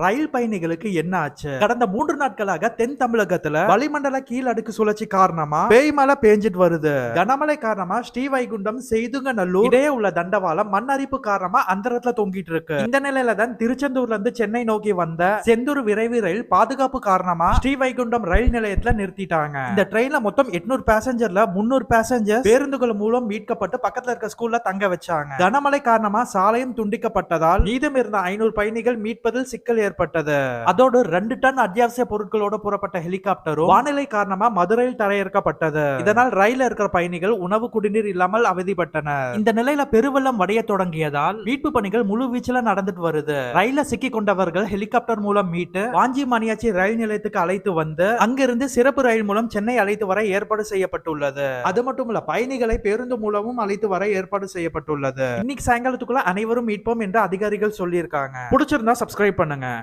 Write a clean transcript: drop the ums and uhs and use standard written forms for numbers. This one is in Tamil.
ரயில் பயணிகளுக்கு என்ன ஆச்சு? கடந்த 3 நாட்களாக தென் தமிழகத்துல வளிமண்டல கீழடுக்கு சுழற்சி காரணமா பேய் மழை பேஞ்சிட்டு வருது. கனமழை காரணமா ஸ்ரீவைகுண்டம், செய்துங்கநல்லூர் இடையே உள்ள தண்டவாளம் மண் அரிப்பு காரணமா அந்தரத்துல தொங்கிட்டு இருக்கு. இந்த நிலையில தான் திருச்செந்தூர்ல இருந்து சென்னை நோக்கி வந்த செந்தூர் விரைவு ரயில் பாதுகாப்பு காரணமா ஸ்ரீவைகுண்டம் ரயில் நிலையத்துல நிறுத்திட்டாங்க. இந்த ட்ரெயின்ல மொத்தம் 800 பேசஞ்சர்ல 300 பேசஞ்சர் பேருந்துகள் மூலம் மீட்கப்பட்டு பக்கத்துல இருக்க ஸ்கூல்ல தங்க வச்சாங்க. கனமழை காரணமா சாலையும் துண்டிக்கப்பட்டதால் மீதம் இருந்த 500 பயணிகள் மீட்பதில் சிக்கல் ஏற்பட்டது. அதோடு 2 டன் அத்தியாவசிய பொருட்களோட புறப்பட்ட ஹெலிகாப்டரும் வானிலை காரணமா மதுரையில் தரையிறக்கப்பட்டது. இதனால் ரயில்ல இருக்கிற பயணிகள் உணவு குடிநீர் இல்லாமல் அவதிப்பட்டனர். இந்த நிலையில பெருவெள்ளம் வடைய தொடங்கியதால் மீட்பு பணிகள் முழு வீச்சில் நடந்துட்டு வருது. ரயில்ல சிக்கி கொண்டவர்கள் ஹெலிகாப்டர் மூலம் மீட்டு வாஞ்சி மணியாச்சி ரயில் நிலையத்துக்கு அழைத்து வந்து அங்கிருந்து சிறப்பு ரயில் மூலம் சென்னை அழைத்து வர ஏற்பாடு செய்யப்பட்டுள்ளது. அது மட்டும் இல்ல, பயணிகளை பேருந்து மூலமும் அழைத்து வர ஏற்பாடு செய்யப்பட்டுள்ளது. இன்னைக்கு சாயங்காலத்துக்குள்ள அனைவரும் மீட்போம் என்று அதிகாரிகள் சொல்லியிருக்காங்க. பிடிச்சிருந்தா சப்ஸ்கிரைப் பண்ணுங்க.